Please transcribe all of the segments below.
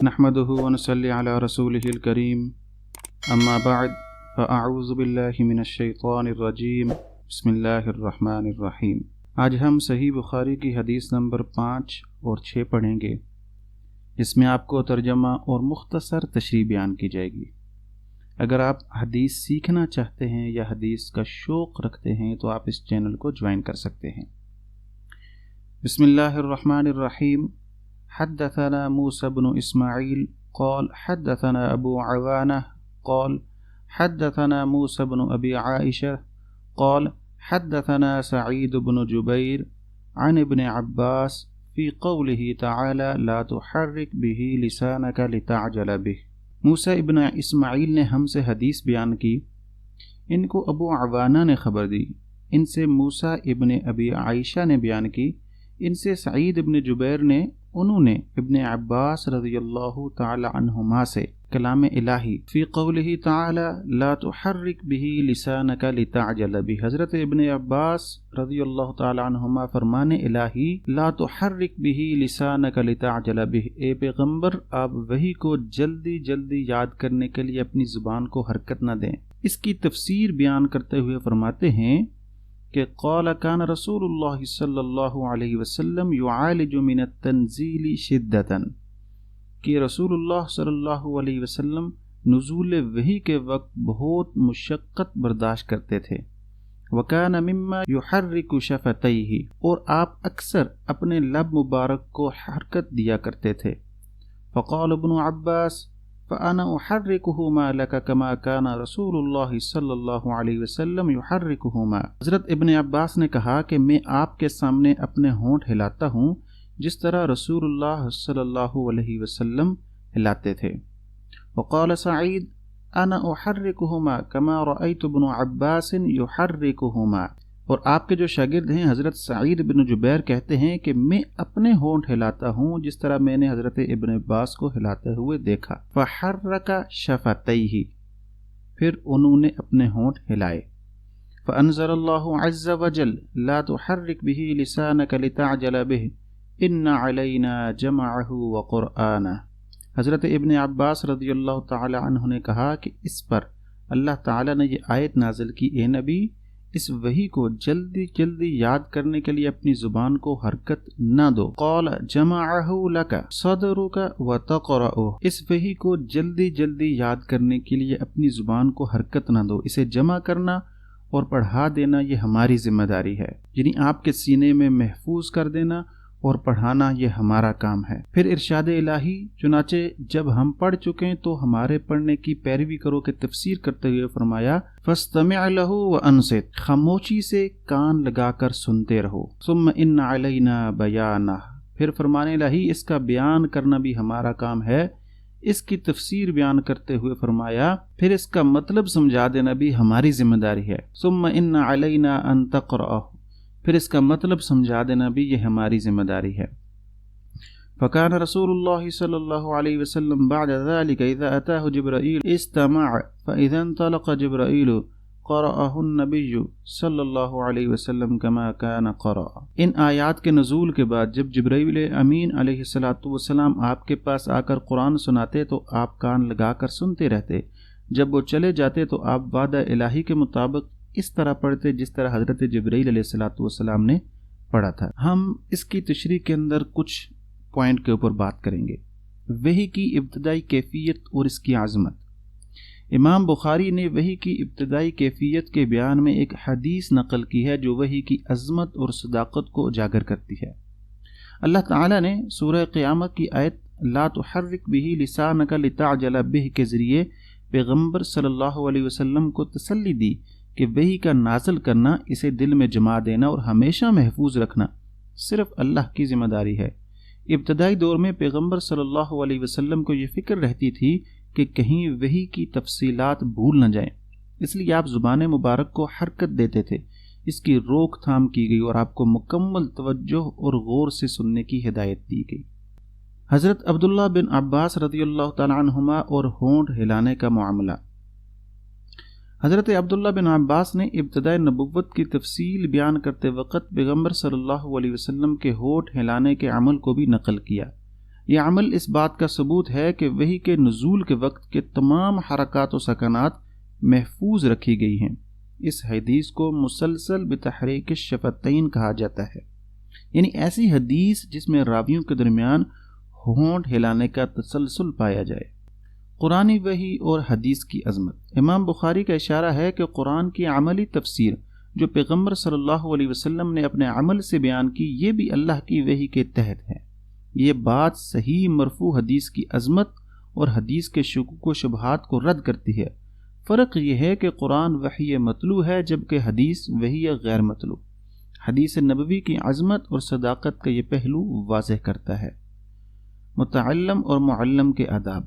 نحمده ونصلي على رسوله الكريم اما بعد فاعوذ باللہ من الشیطان الرجیم بسم اللہ الرحمن الرحیم۔ آج ہم صحیح بخاری کی حدیث نمبر 5 اور 6 پڑھیں گے، جس میں آپ کو ترجمہ اور مختصر تشریح بیان کی جائے گی۔ اگر آپ حدیث سیکھنا چاہتے ہیں یا حدیث کا شوق رکھتے ہیں تو آپ اس چینل کو جوائن کر سکتے ہیں۔ بسم اللہ الرحمن الرحیم۔ حدثنا موسى بن إسماعيل قال حدثنا أبو عوانة قال حدثنا موسى بن أبي عائشة قال حدثنا سعيد بن جبير عن ابن عباس في قوله تعالى لا تحرك به لسانك لتعجل به۔ موسیٰ ابن اسماعیل نے ہم سے حدیث بیان کی، ان کو ابو عوانہ نے خبر دی، ان سے موسیٰ ابن ابی عائشہ نے بیان کی، ان سے سعید ابن جبیر نے، انہوں نے ابن عباس رضی اللہ تعالی عنہما سے کلام الہی فی قولہ تعالی لا تحرک به لسانک لتعجل به، حضرت ابن عباس رضی اللہ تعالی عنہما فرمان الہی لا تحرک به لسانک لتعجل به، اے پیغمبر آپ وحی کو جلدی جلدی یاد کرنے کے لیے اپنی زبان کو حرکت نہ دیں۔ اس کی تفسیر بیان کرتے ہوئے فرماتے ہیں کہ قال کان رسول اللہ صلی اللہ علیہ وسلم یعالج من التنزیل شدتا، کہ رسول اللہ صلی اللہ علیہ وسلم نزول وحی کے وقت بہت مشقت برداشت کرتے تھے۔ وکان مما یحرک شفتیہ، اور آپ اکثر اپنے لب مبارک کو حرکت دیا کرتے تھے۔ فقال ابن عباس فأنا أحركهما لك كما كان رسول الله صلی اللہ علیہ وسلم يحركهما۔ حضرت ابن عباس نے کہا کہ میں آپ کے سامنے اپنے ہونٹ ہلاتا ہوں جس طرح رسول اللہ صلی اللہ علیہ وسلم ہلاتے تھے۔ وقال سعید أنا أحركهما كما رأيت ابن عباس يحركهما، اور آپ کے جو شاگرد ہیں حضرت سعید بن جبیر کہتے ہیں کہ میں اپنے ہونٹ ہلاتا ہوں جس طرح میں نے حضرت ابن عباس کو ہلاتے ہوئے دیکھا۔ فحرک شفتیہ، پھر انہوں نے اپنے ہونٹ ہلائے۔ فانزل اللہ عز وجل لا تحرک به لسانک لتعجل به ان علینا جمعہ وقرآنہ۔ حضرت ابن عباس رضی اللہ تعالی عنہ نے کہا کہ اس پر اللہ تعالی نے یہ آیت نازل کی، اے نبی اس وحی کو جلدی جلدی یاد کرنے کے لیے اپنی زبان کو حرکت نہ دو۔ قال جمعہ لک صدرک وتقرأہ، اس وحی کو جلدی جلدی یاد کرنے کے لیے اپنی زبان کو حرکت نہ دو، اسے جمع کرنا اور پڑھا دینا یہ ہماری ذمہ داری ہے، یعنی آپ کے سینے میں محفوظ کر دینا اور پڑھانا یہ ہمارا کام ہے۔ پھر ارشاد الہی، چنانچہ جب ہم پڑھ چکیں تو ہمارے پڑھنے کی پیروی کرو کہ تفسیر کرتے ہوئے فرمایا فاستمع له وانصت، خاموشی سے کان لگا کر سنتے رہو۔ ثم ان علینا بیانہ، پھر فرمان الہی اس کا بیان کرنا بھی ہمارا کام ہے۔ اس کی تفسیر بیان کرتے ہوئے فرمایا پھر اس کا مطلب سمجھا دینا بھی ہماری ذمہ داری ہے۔ ثم ان علینا ان تقرأہ، پھر اس کا مطلب سمجھا دینا بھی یہ ہماری ذمہ داری ہے۔ فکان رسول اللہ صلی اللہ علیہ وسلم بعد ذلك اذا اتاه جبرائیل استمع فاذا انطلق جبرائیل قرأه النبی صلی اللہ علیہ وسلم كما كان قرأ۔ ان آیات کے نزول کے بعد جب جبرائیل امین علیہ السلام آپ کے پاس آ کر قرآن سناتے تو آپ کان لگا کر سنتے رہتے، جب وہ چلے جاتے تو آپ وعدہ الہی کے مطابق اس طرح پڑھتے جس طرح حضرت جبرائیل علیہ السلام نے پڑھا تھا۔ ہم اس کی تشریح کے اندر کچھ پوائنٹ کے اوپر بات کریں گے۔ وحی کی ابتدائی کیفیت اور اس کی عظمت۔ امام بخاری نے وحی کی ابتدائی کیفیت کے بیان میں ایک حدیث نقل کی ہے جو وحی کی عظمت اور صداقت کو اجاگر کرتی ہے۔ اللہ تعالیٰ نے سورہ قیامت کی آیت لا تحرک به لسانک لتعجل به کے ذریعے پیغمبر صلی اللہ علیہ وسلم کو تسلی دی کہ وحی کا نازل کرنا، اسے دل میں جما دینا اور ہمیشہ محفوظ رکھنا صرف اللہ کی ذمہ داری ہے۔ ابتدائی دور میں پیغمبر صلی اللہ علیہ وسلم کو یہ فکر رہتی تھی کہ کہیں وحی کی تفصیلات بھول نہ جائیں، اس لیے آپ زبان مبارک کو حرکت دیتے تھے، اس کی روک تھام کی گئی اور آپ کو مکمل توجہ اور غور سے سننے کی ہدایت دی گئی۔ حضرت عبداللہ بن عباس رضی اللہ تعالی عنہما اور ہونٹ ہلانے کا معاملہ۔ حضرت عبداللہ بن عباس نے ابتدائے نبوت کی تفصیل بیان کرتے وقت پیغمبر صلی اللہ علیہ وسلم کے ہونٹ ہلانے کے عمل کو بھی نقل کیا، یہ عمل اس بات کا ثبوت ہے کہ وحی کے نزول کے وقت کے تمام حرکات و سکنات محفوظ رکھی گئی ہیں۔ اس حدیث کو مسلسل بتحریک الشفتین کہا جاتا ہے، یعنی ایسی حدیث جس میں راویوں کے درمیان ہونٹ ہلانے کا تسلسل پایا جائے۔ قرآنی وحی اور حدیث کی عظمت۔ امام بخاری کا اشارہ ہے کہ قرآن کی عملی تفسیر جو پیغمبر صلی اللہ علیہ وسلم نے اپنے عمل سے بیان کی، یہ بھی اللہ کی وحی کے تحت ہے۔ یہ بات صحیح مرفوع حدیث کی عظمت اور حدیث کے شکوک و شبہات کو رد کرتی ہے۔ فرق یہ ہے کہ قرآن وحی مطلوع ہے جبکہ حدیث وحی غیر مطلوع۔ حدیث نبوی کی عظمت اور صداقت کا یہ پہلو واضح کرتا ہے۔ متعلم اور معلم کے آداب۔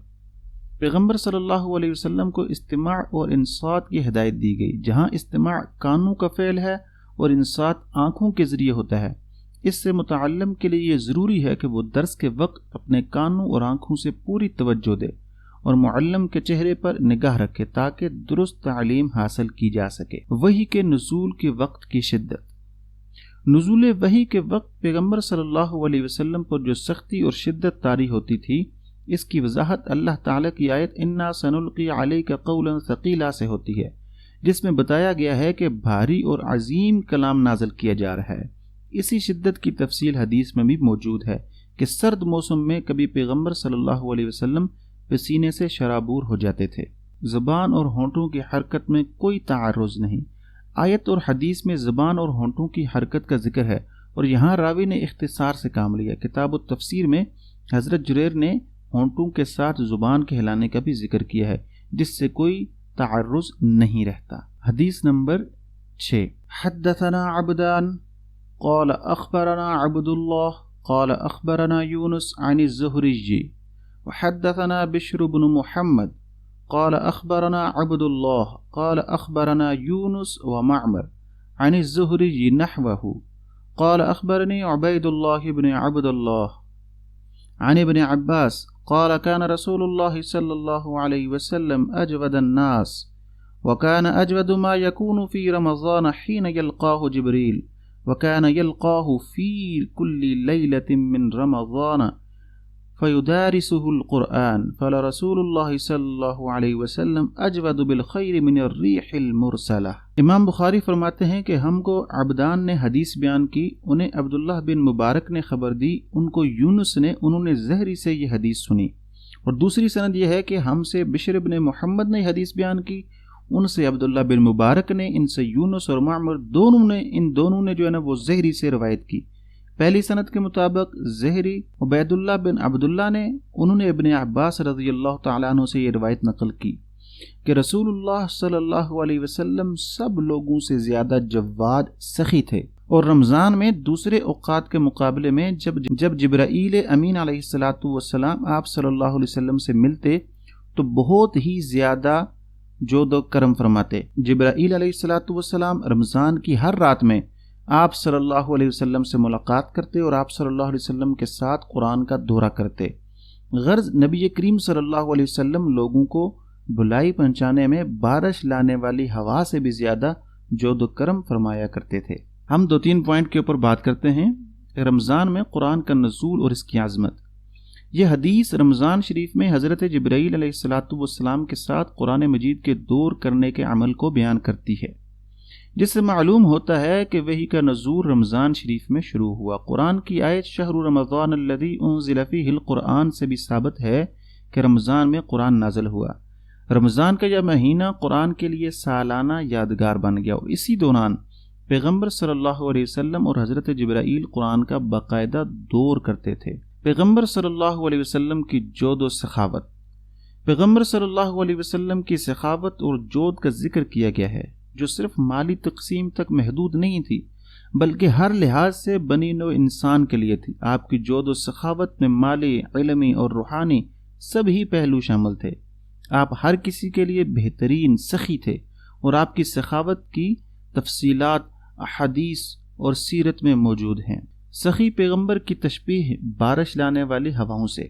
پیغمبر صلی اللہ علیہ وسلم کو استماع اور انصات کی ہدایت دی گئی۔ جہاں استماع کانوں کا فعل ہے اور انصات آنکھوں کے ذریعے ہوتا ہے، اس سے متعلم کے لیے یہ ضروری ہے کہ وہ درس کے وقت اپنے کانوں اور آنکھوں سے پوری توجہ دے اور معلم کے چہرے پر نگاہ رکھے تاکہ درست تعلیم حاصل کی جا سکے۔ وحی کے نزول کے وقت کی شدت۔ نزول وحی کے وقت پیغمبر صلی اللہ علیہ وسلم پر جو سختی اور شدت طاری ہوتی تھی، اس کی وضاحت اللہ تعالیٰ کی آیت انا سنلقی علیک قولا ثقیلا سے ہوتی ہے، جس میں بتایا گیا ہے کہ بھاری اور عظیم کلام نازل کیا جا رہا ہے۔ اسی شدت کی تفصیل حدیث میں بھی موجود ہے کہ سرد موسم میں کبھی پیغمبر صلی اللہ علیہ وسلم پسینے سے شرابور ہو جاتے تھے۔ زبان اور ہونٹوں کی حرکت میں کوئی تعارض نہیں۔ آیت اور حدیث میں زبان اور ہونٹوں کی حرکت کا ذکر ہے اور یہاں راوی نے اختصار سے کام لیا۔ کتاب التفسیر میں حضرت جریر نے ہونٹوں کے ساتھ زبان کے ہلانے کا بھی ذکر کیا ہے، جس سے کوئی تعرض نہیں رہتا۔ حدیث نمبر 6۔ حدثنا عبدان قال اخبرنا عبد الله قال اخبرنا يونس عن الزهري وحدثنا بشر بن محمد قال اخبرنا عبد الله قال اخبرنا يونس ومعمر عن الزهري نحوه قال اخبرني عبيد الله بن عبد الله عن ابن عباس قال كان رسول الله صلى الله عليه وسلم أجود الناس وكان أجود ما يكون في رمضان حين يلقاه جبريل وكان يلقاه في كل ليلة من رمضان فيدارسه القرآن فلرسول الله صلى الله عليه وسلم أجود بالخير من الريح المرسلة۔ امام بخاری فرماتے ہیں کہ ہم کو عبدان نے حدیث بیان کی، انہیں عبداللہ بن مبارک نے خبر دی، ان کو یونس نے، انہوں نے زہری سے یہ حدیث سنی، اور دوسری سند یہ ہے کہ ہم سے بشر بن محمد نے حدیث بیان کی، ان سے عبداللہ بن مبارک نے، ان سے یونس اور معمر ان دونوں نے جو ہے نا وہ زہری سے روایت کی۔ پہلی سند کے مطابق زہری عبید اللہ بن عبداللہ نے، انہوں نے ابن عباس رضی اللہ تعالیٰ عنہ سے یہ روایت نقل کی کہ رسول اللہ صلی اللہ علیہ وسلم سب لوگوں سے زیادہ جواد سخی تھے، اور رمضان میں دوسرے اوقات کے مقابلے میں جب جبرائیل امین علیہ الصلاۃ والسلام آپ صلی اللہ علیہ وسلم سے ملتے تو بہت ہی زیادہ جود و کرم فرماتے۔ جبرائیل علیہ الصلاۃ والسلام رمضان کی ہر رات میں آپ صلی اللہ علیہ وسلم سے ملاقات کرتے اور آپ صلی اللہ علیہ وسلم کے ساتھ قرآن کا دورہ کرتے۔ غرض نبی کریم صلی اللہ علیہ وسلم لوگوں کو بھلائی پہنچانے میں بارش لانے والی ہوا سے بھی زیادہ جود و کرم فرمایا کرتے تھے۔ ہم 2-3 پوائنٹ کے اوپر بات کرتے ہیں۔ رمضان میں قرآن کا نزول اور اس کی عظمت۔ یہ حدیث رمضان شریف میں حضرت جبرائیل علیہ الصلاۃ والسلام کے ساتھ قرآن مجید کے دور کرنے کے عمل کو بیان کرتی ہے، جس سے معلوم ہوتا ہے کہ وحی کا نزول رمضان شریف میں شروع ہوا۔ قرآن کی آیت شہر رمضان الذی انزل فیہ القرآن سے بھی ثابت ہے کہ رمضان میں قرآن نازل ہوا۔ رمضان کا یہ مہینہ قرآن کے لیے سالانہ یادگار بن گیا، اور اسی دوران پیغمبر صلی اللہ علیہ وسلم اور حضرت جبرائیل قرآن کا باقاعدہ دور کرتے تھے۔ پیغمبر صلی اللہ علیہ وسلم کی جود و سخاوت۔ پیغمبر صلی اللہ علیہ وسلم کی سخاوت اور جود کا ذکر کیا گیا ہے، جو صرف مالی تقسیم تک محدود نہیں تھی بلکہ ہر لحاظ سے بنی نوع انسان کے لیے تھی۔ آپ کی جود و سخاوت میں مالی، علمی اور روحانی سبھی پہلو شامل تھے۔ آپ ہر کسی کے لیے بہترین سخی تھے، اور آپ کی سخاوت کی تفصیلات احادیث اور سیرت میں موجود ہیں۔ سخی پیغمبر کی تشبیہ بارش لانے والی ہواؤں سے۔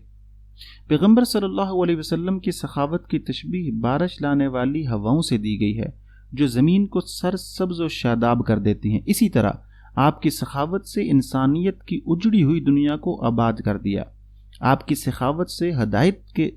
پیغمبر صلی اللہ علیہ وسلم کی سخاوت کی تشبیہ بارش لانے والی ہواؤں سے دی گئی ہے، جو زمین کو سرسبز و شاداب کر دیتی ہیں۔ اسی طرح آپ کی سخاوت سے انسانیت کی اجڑی ہوئی دنیا کو آباد کر دیا۔ آپ کی سخاوت سے ہدایت کے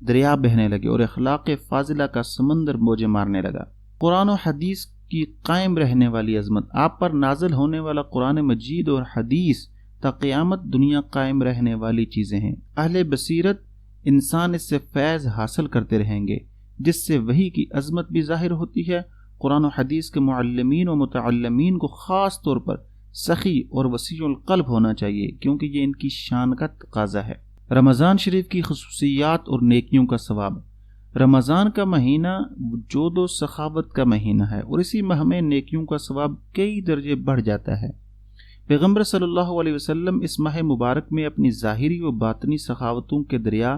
دریا بہنے لگے اور اخلاق فاضلہ کا سمندر موجیں مارنے لگا۔ قرآن و حدیث کی قائم رہنے والی عظمت، آپ پر نازل ہونے والا قرآن مجید اور حدیث تا قیامت دنیا قائم رہنے والی چیزیں ہیں۔ اہل بصیرت انسان اس سے فیض حاصل کرتے رہیں گے، جس سے وحی کی عظمت بھی ظاہر ہوتی ہے۔ قرآن و حدیث کے معلمین و متعلمین کو خاص طور پر سخی اور وسیع القلب ہونا چاہیے، کیونکہ یہ ان کی شان کا تقاضا ہے۔ رمضان شریف کی خصوصیات اور نیکیوں کا ثواب۔ رمضان کا مہینہ جود و سخاوت کا مہینہ ہے، اور اسی ماہ میں نیکیوں کا ثواب کئی درجے بڑھ جاتا ہے۔ پیغمبر صلی اللہ علیہ وسلم اس ماہ مبارک میں اپنی ظاہری و باطنی سخاوتوں کے دریا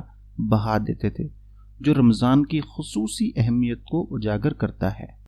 بہا دیتے تھے، جو رمضان کی خصوصی اہمیت کو اجاگر کرتا ہے۔